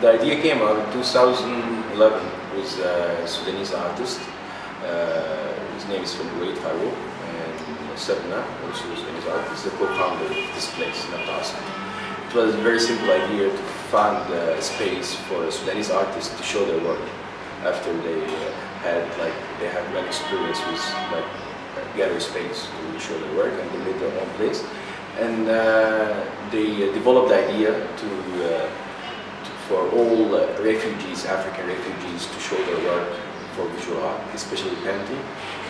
The idea came out in 2011 with a Sudanese artist. His name is Faro, and Sabna, also a Sudanese artist, the co-founder of this place, Nabta. It was a very simple idea to find a space for Sudanese artists to show their work after they had one experience with a gallery space to show their work, and they made their own place. And they developed the idea for all refugees, African refugees, to show their work for visual art, especially painting.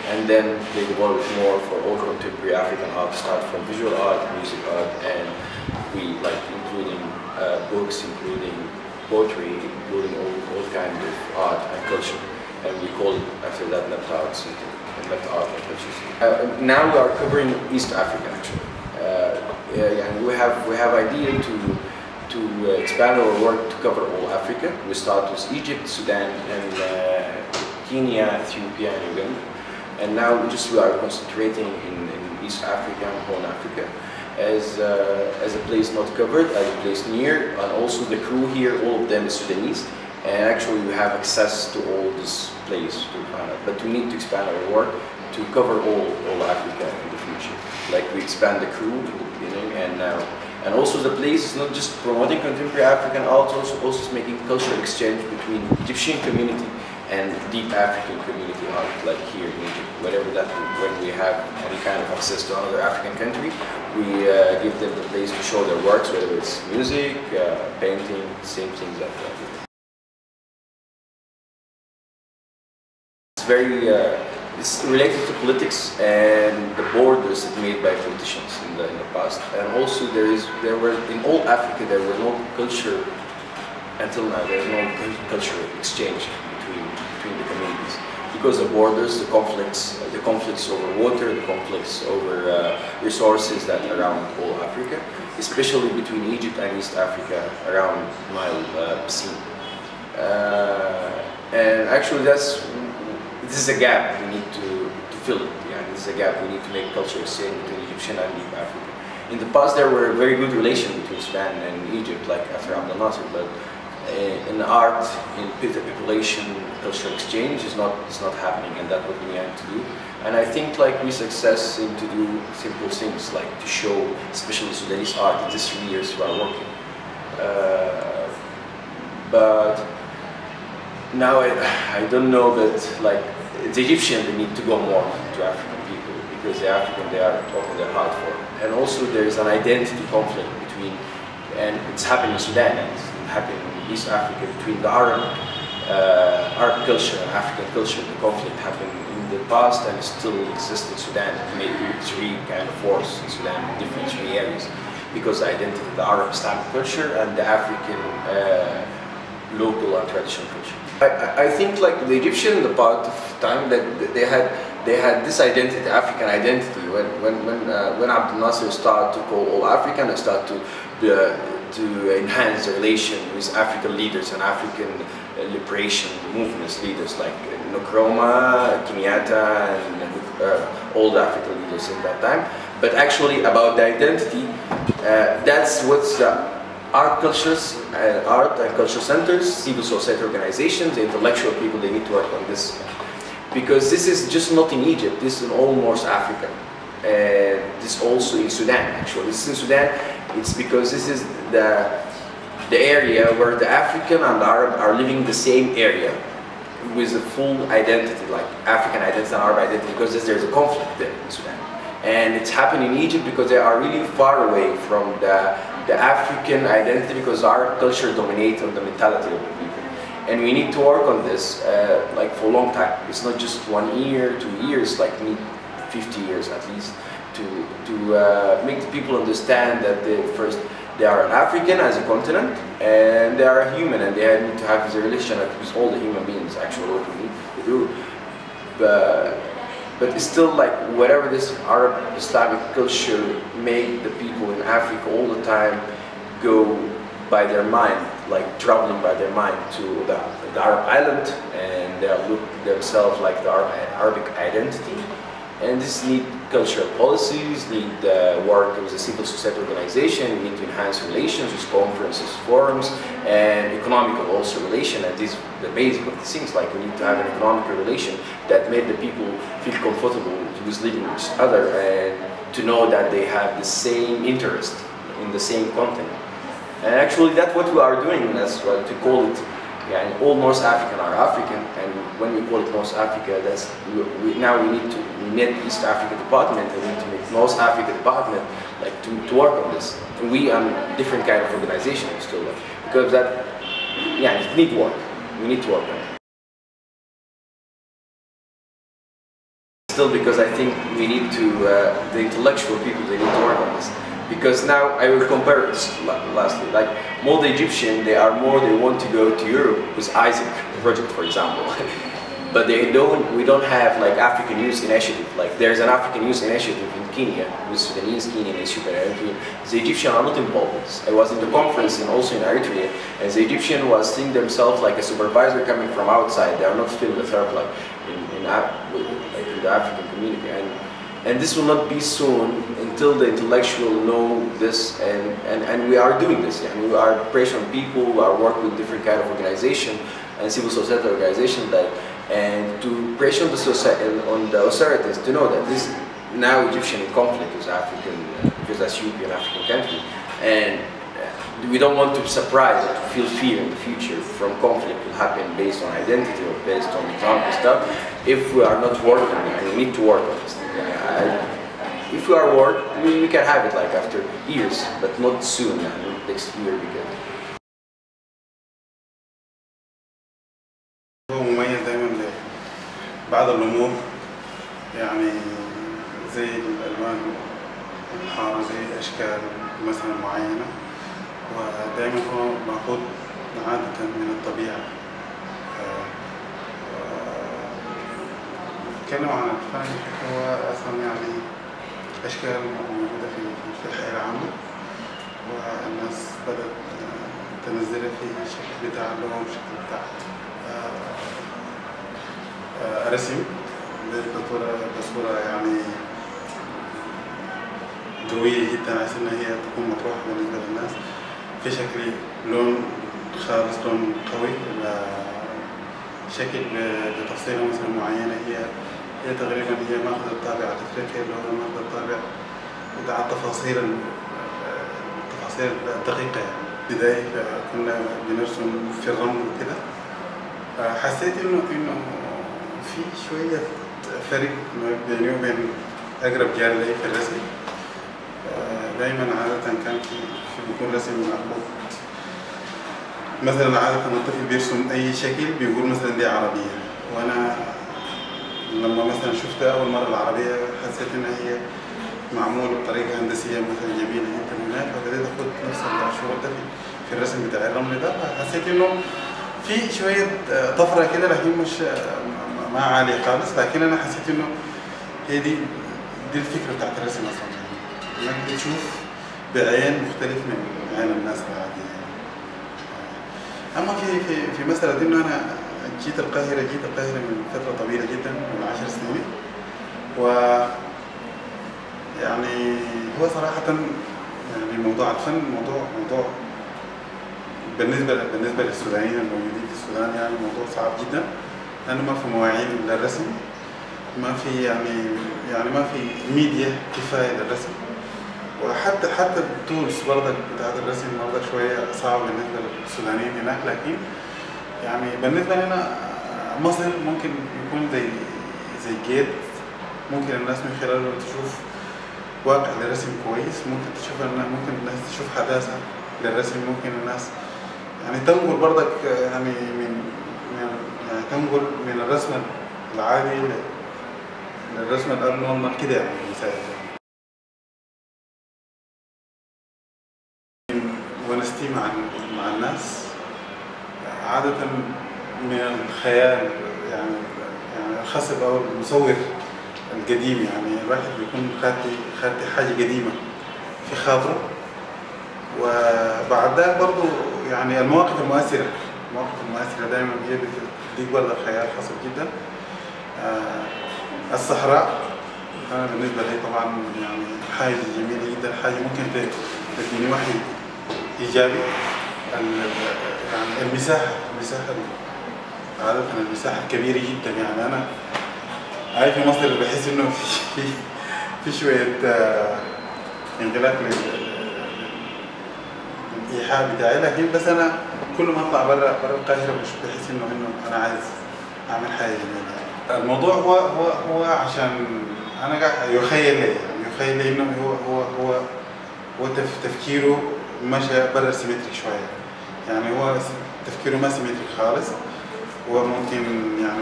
And then they developed more for all contemporary African art, start from visual art, music art, and we including books, including poetry, including all kinds of art and culture. And we call it after that Nabta Art Center, and Nabta Art and Culture Center. Now we are covering East Africa actually. And we have idea to expand our work to cover all Africa. We start with Egypt, Sudan, and Kenya, Ethiopia, and Uganda. And now we are concentrating in East Africa and Horn Africa as a place not covered, as a place near, and also the crew here, all of them is Sudanese. And actually we have access to all this place to find out. But we need to expand our work to cover all Africa in the future. Like we expand the crew in the beginning and now. And also the place is not just promoting contemporary African art, also making cultural exchange between Egyptian community and deep African community art, like here in Egypt. Whatever that, when we have any kind of access to another African country, we give them the place to show their works, whether it's music, painting, same things like that. It's very it's related to politics and the borders made by politicians in the past. And also there were in all Africa there were no culture until now. There is no cultural exchange between the communities because the borders, the conflicts over water, the conflicts over resources that around all Africa, especially between Egypt and East Africa around Nile Basin. And actually this is a gap we need to fill it. Yeah, this is a gap we need to make culture exchange between Egyptian and Deep Africa. In the past there were very good relations between Sudan and Egypt, like after Abdel Nasser, but in art, in population, cultural exchange is not happening, and that's what we need to do. And I think we success in to do simple things like to show, especially Sudanese art in these 3 years we are working. But now I don't know, but the Egyptian, they need to go more to African people because the African, they are open their heart for it. And also there is an identity conflict between, and it's happening in Sudan and it's happening in East Africa between the Arab culture and African culture. The conflict happened in the past and still exists in Sudan. Maybe three kind of wars in Sudan in different three areas because the identity of the Arab Islamic culture and the African local and traditional culture. I think the Egyptian, in the part of time that they had this identity, African identity. When Abdel Nasser started to call all African and start to enhance the relation with African leaders and African liberation movements leaders like Nkrumah, Kenyatta, and all the African leaders in that time. But actually about the identity, that's what's the art cultures, art and culture centers, civil society organizations, the intellectual people, they need to work on this. Because this is just not in Egypt, this is in all North Africa. This also in Sudan, actually. This is in Sudan, it's because this is the area where the African and the Arab are living in the same area with a full identity, like African identity and Arab identity, because there's a conflict there in Sudan. And it's happening in Egypt because they are really far away from the African identity because our culture dominates on the mentality of the people. And we need to work on this for a long time. It's not just 1 year, 2 years, we need 50 years at least to make the people understand that they are an African as a continent and they are human and they need to have this relation with all the human beings, actually what we need to do. But it's still whatever this Arab Islamic culture make the people in Africa all the time go by their mind, traveling by their mind to the Arab island, and they look themselves like the Arabic identity. And this need cultural policies, need work with a civil society organization, we need to enhance relations with conferences, forums, and economical also relation, and this is the basic of the things, like we need to have an economical relation that made the people feel comfortable with living with each other and to know that they have the same interest in the same content. And actually that's what we are doing as well, to call it, yeah, all North African are African, and when we call it North Africa, that's now we need to net East Africa department, and we need to make North Africa department like to work on this. And we different kind of organization still, because that, yeah, it need work. We need to work on it. Still, because I think we need to, the intellectual people, they need to work on this. Because now I will compare this lastly, like more the Egyptian, they want to go to Europe with Isaac project, for example. But we don't have like African Youth Initiative. Like there's an African Youth Initiative in Kenya, with Sudanese, Kenyan, Ethiopian, Eritrean. The Egyptian are not involved in this. I was in the conference and also in Eritrea, and the Egyptian was seeing themselves like a supervisor coming from outside. They are not feeling the third like in the African community. And this will not be soon until the intellectual know this, and we are doing this. And we are pressuring people, we are working with different kind of organization and civil society organization and to pressure the society on the authorities to know that this now Egyptian in conflict with African, because that's European African country, and we don't want to surprise or to feel fear in the future from conflict will happen based on identity or based on economic stuff if we are not working, and we need to work on this. If we are working, we can have it like after years, but not soon, next year because. هو مميز دايما لبعض الأمور، يعني زي الألوان الحارة، زي أشكال مثلا معينة، ودائما هو مأخوذ عادة من الطبيعة. نتكلم عن الفن، هو أصلا يعني أشكال موجودة في الحياة العامة، والناس بدأت تنزلها في الشكل بتاع اللون، الشكل بتاع رسم بصورة يعني قوية جدا، عشان إن هي تكون مطروحة بالنسبة للناس في شكل لون خالص، لون قوي، شكل بتفصيلة مثلا معينة. هي تقريبا هي ماخذ الطابع الافريقي، اللي هو ماخذ الطابع بتاع التفاصيل الدقيقة. يعني بداية كنا بنرسم في الرمل وكده، حسيت انه في شوية فرق بيني وبين اقرب جار لي في الرسم. دايما عادة كان بيكون رسم مأخوذ مثلا، عادة الطفل بيرسم اي شكل بيقول مثلا دي عربية، وانا لما مثلا شفتها أول مرة العربية حسيت إن هي معمولة بطريقة هندسية مثلا جميلة جدا هناك، فبدأت أخذ نفس الشغل ده في الرسم بتاع الرمل ده، فحسيت إنه في شوية طفرة كده، لكن مش ما عالية خالص، لكن أنا حسيت إنه هي دي الفكرة بتاعت الرسم أصلا، يعني إنك بتشوف بعين مختلف من عين الناس العادية. أما في مسألة إنه أنا جيت القاهرة من فترة طويلة جدا، من 10 سنين، و يعني هو صراحة يعني موضوع الفن موضوع بالنسبة للسودانيين الموجودين في السودان، يعني موضوع صعب جدا، لأنه ما في مواعين للرسم، ما في يعني ما في ميديا كفاية للرسم، وحتى التولز برضك بتاعت الرسم برضك شوية صعب بالنسبة للسودانيين هناك. لكن يعني بالنسبة لنا مصر ممكن يكون زي جيت، ممكن الناس من خلاله تشوف واقع للرسم كويس، ممكن الناس تشوف حداثة للرسم، ممكن الناس يعني تنقل برضك يعني يعني تنقل من الرسم العادي للرسم الأبنورمال كده، يعني مثال. ونستي مع الناس عادة من الخيال، يعني الخصب أو المصور القديم، يعني الواحد بيكون خاتي حاجة قديمة في خاطره، وبعد ذلك برضه يعني المواقف المؤثرة دائما هي بتديك برضه خيال خصب جدا. الصحراء أنا بالنسبة لي طبعا يعني حاجة جميلة جدا، حاجة ممكن تديني وحي إيجابي. يعني المساحة عادة المساحة كبيرة جدا. يعني أنا عايش في مصر بحس إنه في شوية انغلاق للإيحاء بتاعي، لكن بس أنا كل ما أطلع برا القاهرة بحس إنه أنا عايز أعمل حاجة جميلة. الموضوع هو عشان أنا قاعد يخيل لي إنه هو تفكيره مشى برا السيمتريك شوية. يعني هو تفكيره ما سيمتريك خالص. هو ممكن يعني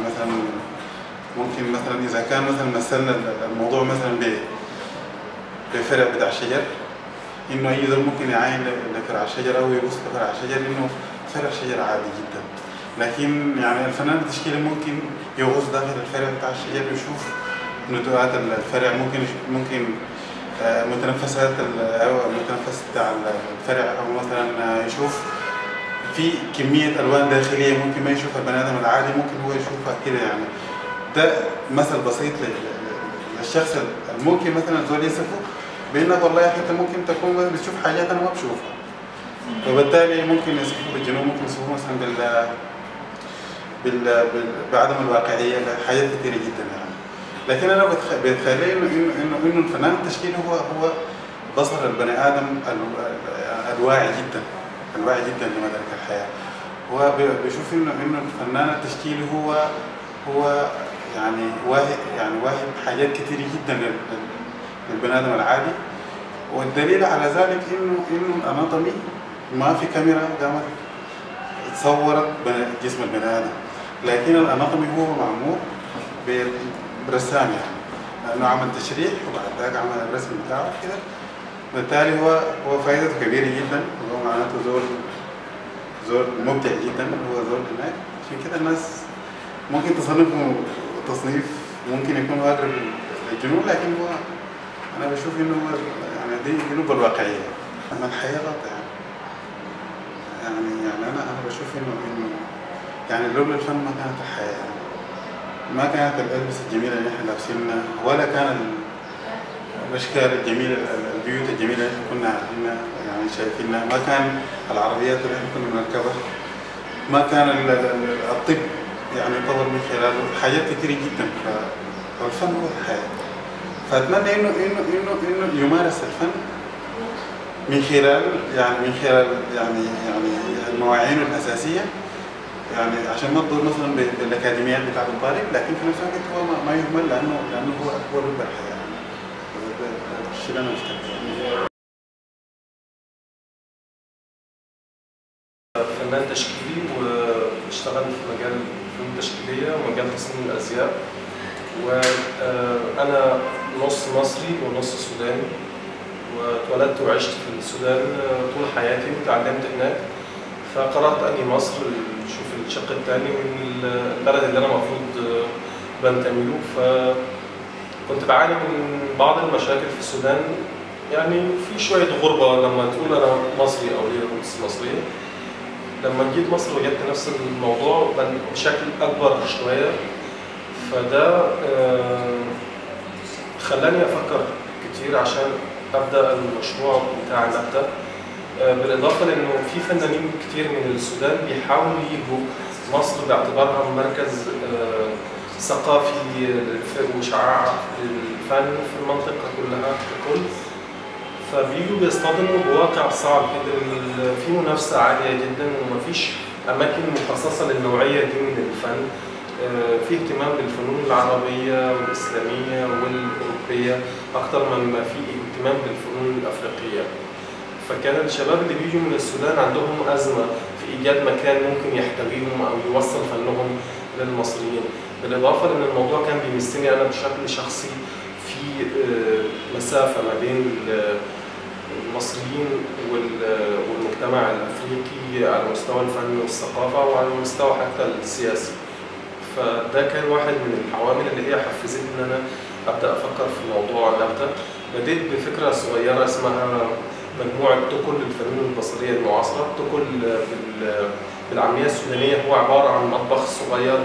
مثلا إذا كان مثلا مثلنا الموضوع مثلا بفرع بتاع شجر، إنه أي زول ممكن يعاين لفرع الشجر أو يبص لفرع الشجر إنه فرع شجر عادي جدا. لكن يعني الفنان التشكيلي ممكن يغوص داخل الفرع بتاع الشجر ويشوف نتوءات الفرع، ممكن متنفسات أو المتنفس بتاع الفرع، أو مثلا يشوف في كمية ألوان داخلية ممكن ما يشوفها البني آدم العادي، ممكن هو يشوفها كده. يعني ده مثل بسيط للشخص الممكن مثلا زول يصفه بأنك والله حتى ممكن تكون بتشوف حاجات أنا ما بشوفها، وبالتالي ممكن يصفه بالجنون، ممكن يصفه مثلا بعدم الواقعية، حاجات كثيرة جدا يعني. لكن أنا بتخيل إنه الفنان التشكيلي هو بصر البني آدم الواعي جدا لمدارك الحياة. هو بيشوف إنه الفنان التشكيلي هو يعني واهب حاجات كثيرة جدا للبني آدم العادي. والدليل على ذلك إنه الأناتومي ما في كاميرا قامت تصورت جسم البني آدم، لكن الأناتومي هو معمول برسام يعني، لأنه عمل تشريح وبعد ذلك عمل الرسم بتاعه كده. بالتالي هو فائدته كبيرة جدا، وهو معناته زول مبدع جدا. هو زول هناك عشان كده الناس ممكن تصنفه تصنيف ممكن يكون أقرب للجنون، لكن هو أنا بشوف إنه هو يعني دي نقطة الواقعية. أما الحياة ضغط يعني أنا بشوف إنه يعني لولا الفن ما كانت الحياة، يعني ما كانت الألبسة الجميلة اللي إحنا لابسينها، ولا كان الأشكال الجميلة، البيوت الجميلة اللي كنا عارفينها يعني شايفينها، ما كان العربيات اللي إحنا كنا بنركبها، ما كان الطب يعني يطور من خلاله حاجات كثيرة جدا. فالفن هو الحياة. فأتمنى إنه يمارس الفن من خلال يعني المواعين الأساسية، يعني عشان ما تضر مثلا بالأكاديميات بتاعت الطالب، لكن في نفس الوقت هو ما يهمل لأنه هو لب الحياة. الشيء اللي أنا مفتكره فنان تشكيلي، واشتغل في مجال الفنون التشكيلية ومجال تصميم الأزياء. وأنا نص مصري ونص سوداني، واتولدت وعشت في السودان طول حياتي وتعلمت هناك. فقررت أجي مصر أشوف الشق الثاني من البلد اللي أنا المفروض بنتمي له. فكنت بعاني من بعض المشاكل في السودان، يعني في شوية غربة لما تقول أنا مصري أو لي رؤوس مصرية. لما جيت مصر وجدت نفس الموضوع بشكل أكبر شوية، فده خلاني أفكر كتير عشان أبدأ المشروع بتاع نبتة. بالإضافة لأنه في فنانين كتير من السودان بيحاولوا يجوا مصر باعتبارها مركز ثقافي وشعاع للفن في المنطقة كلها ككل. فبيجوا بيصطدموا بواقع صعب جدا، في منافسة عالية جدا ومفيش أماكن مخصصة للنوعية دي من الفن. في اهتمام بالفنون العربية والإسلامية والأوروبية أكثر مما في اهتمام بالفنون الأفريقية. فكان الشباب اللي بيجوا من السودان عندهم أزمة في إيجاد مكان ممكن يحتويهم أو يوصل فنهم للمصريين. بالإضافة لأن الموضوع كان بيمسني أنا بشكل شخصي، في مسافة ما بين المصريين والمجتمع الأفريقي على مستوى الفن والثقافة وعلى المستوى حتى السياسي. فده كان واحد من العوامل اللي هي حفزتني إن أنا أبدأ أفكر في موضوع نبتة. بديت بفكرة صغيرة اسمها مجموعة تكل للفنون البصرية المعاصرة. تكل بالعامية السودانية هو عبارة عن مطبخ صغير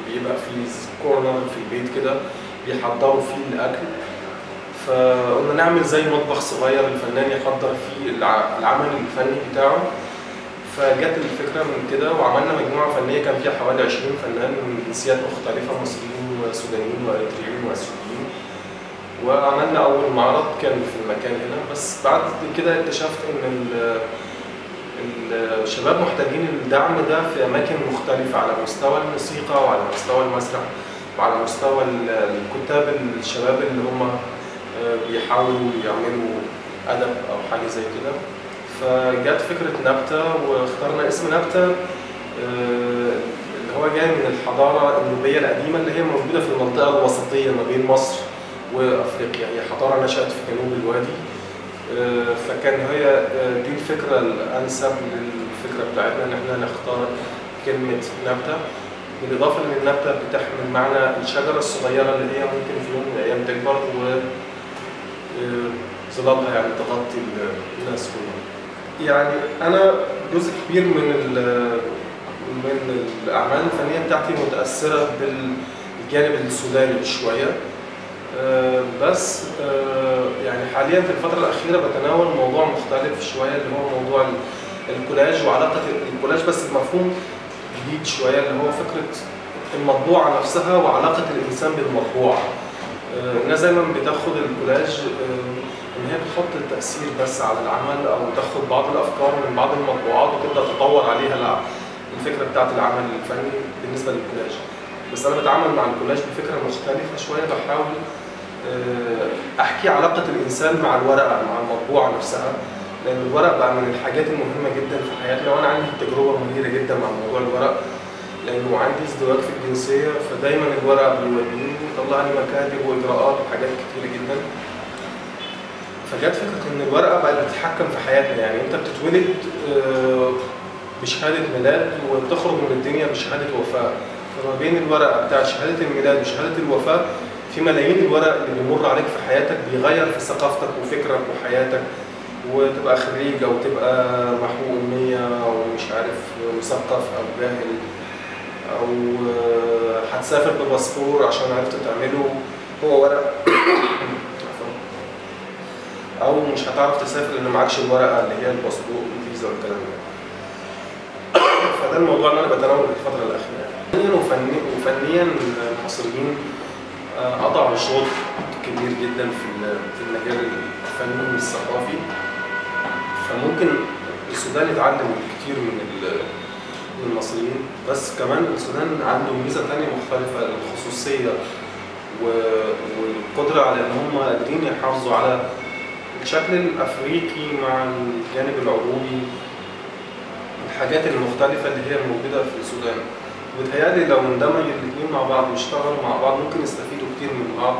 بيبقى فيه كورنر في البيت كده بيحضروا فيه الأكل، فقلنا نعمل زي مطبخ صغير الفنان يحضر فيه العمل الفني بتاعه. فجت الفكرة من كده وعملنا مجموعة فنية كان فيها حوالي 20 فنان من جنسيات مختلفة، مصريين وسودانيين واريتريين واسيويين. وعملنا أول معرض كان في المكان هنا، بس بعد كده اكتشفت إن الشباب محتاجين الدعم ده في أماكن مختلفة، على مستوى الموسيقى وعلى مستوى المسرح وعلى مستوى الكتاب الشباب اللي هم بيحاولوا يعملوا أدب أو حاجة زي كده. فجت فكرة نبتة واخترنا اسم نبتة اللي هو جاي من الحضارة النوبية القديمة اللي هي موجودة في المنطقة الوسطية ما بين مصر وأفريقيا. هي حضارة نشأت في جنوب الوادي، فكان هي دي الفكرة الأنسب للفكرة بتاعتنا إن احنا نختار كلمة نبتة، بالإضافة إن النبتة بتحمل معنى الشجرة الصغيرة اللي هي ممكن في يوم من الأيام تكبر وظلالها يعني تغطي الناس كلها. يعني أنا جزء كبير من الأعمال الفنية بتاعتي متأثرة بالجانب السوداني شوية، بس يعني حاليا في الفترة الأخيرة بتناول موضوع مختلف شوية اللي هو موضوع الكولاج وعلاقة الكولاج، بس بمفهوم جديد شوية اللي هو فكرة المطبوعة نفسها وعلاقة الإنسان بالمطبوعة. الناس دايما بتاخد الكولاج إن هي بتحط التأثير بس على العمل أو تاخد بعض الأفكار من بعض المطبوعات وتبدأ تطور عليها الفكرة بتاعت العمل الفني بالنسبة للكولاج. بس أنا بتعامل مع الكولاج بفكرة مختلفة شوية، بحاول أحكي علاقة الإنسان مع الورقة مع المطبوعة نفسها، لأن الورق بقى من الحاجات المهمة جدا في حياتنا، وأنا عندي تجربة مثيرة جدا مع موضوع الورق لأنه عندي ازدواج في الجنسية، فدايما الورق بيوديني ويطلع لي مكاتب وإجراءات وحاجات كتيرة جدا. فجت فكرة إن الورقة بقت بتتحكم في حياتنا، يعني أنت بتتولد بشهادة ميلاد وبتخرج من الدنيا بشهادة وفاة، فما بين الورقة بتاع شهادة الميلاد وشهادة الوفاة في ملايين الورق اللي بيمر عليك في حياتك بيغير في ثقافتك وفكرك وحياتك، وتبقى خريج أو تبقى محقوق أمية أو مش عارف مثقف أو جاهل، أو هتسافر بباسبور عشان عرفت تعمله هو ورق أو مش هتعرف تسافر لأن معكش الورقة اللي هي الباسبور والفيزا والكلام ده. فده الموضوع اللي أنا بتناوله في الفترة الأخيرة. وفنيا المصريين قطعوا شوط كبير جدا في المجال الفني والثقافي، فممكن السودان يتعلم كتير من المصريين، بس كمان السودان عنده ميزة تانية مختلفة، الخصوصية والقدرة على إن هم قادرين يحافظوا على الشكل الأفريقي مع الجانب العروبي، الحاجات المختلفة اللي هي موجودة في السودان. وبتهيألي لو اندمج الاثنين مع بعض واشتغلوا مع بعض ممكن يستفيدوا كتير من بعض،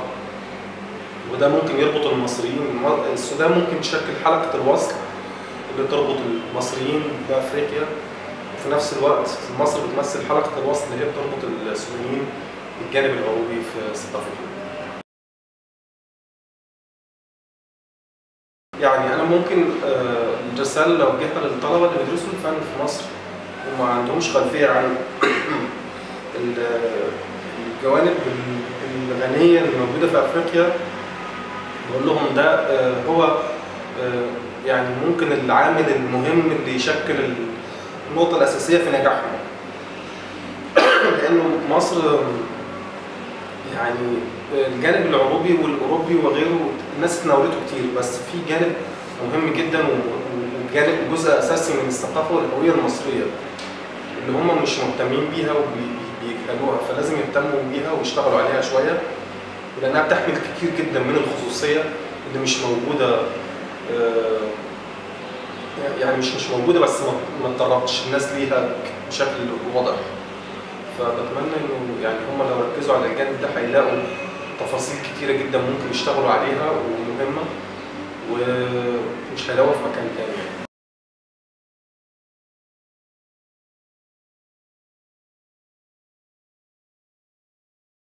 وده ممكن يربط المصريين. السودان ممكن تشكل حلقة الوصل اللي تربط المصريين بأفريقيا، وفي نفس الوقت مصر بتمثل حلقة الوصل اللي هي بتربط السودانيين بالجانب العروبي في ثقافتهم. يعني أنا ممكن الرسالة لو جهة للطلبة اللي بيدرسوا الفن في مصر وما عندهمش خلفية عن الجوانب الغنية اللي موجودة في أفريقيا، بقول لهم ده هو يعني ممكن العامل المهم اللي يشكل النقطة الأساسية في نجاحهم. لأنه مصر يعني الجانب العروبي والأوروبي وغيره الناس تناولته كتير، بس في جانب مهم جدا وجانب جزء أساسي من الثقافة والهوية المصرية اللي هم مش مهتمين بيها وبيجهلوها، فلازم يهتموا بيها ويشتغلوا عليها شوية، لأنها بتحمل كتير جدا من الخصوصية اللي مش موجودة، يعني مش موجودة بس ما اتطرقتش الناس ليها بشكل واضح. فبتمنى إنه يعني هم لو ركزوا على الجانب ده هيلاقوا تفاصيل كتيرة جدا ممكن يشتغلوا عليها ومهمة، ومش هيلاقوها في مكان تاني.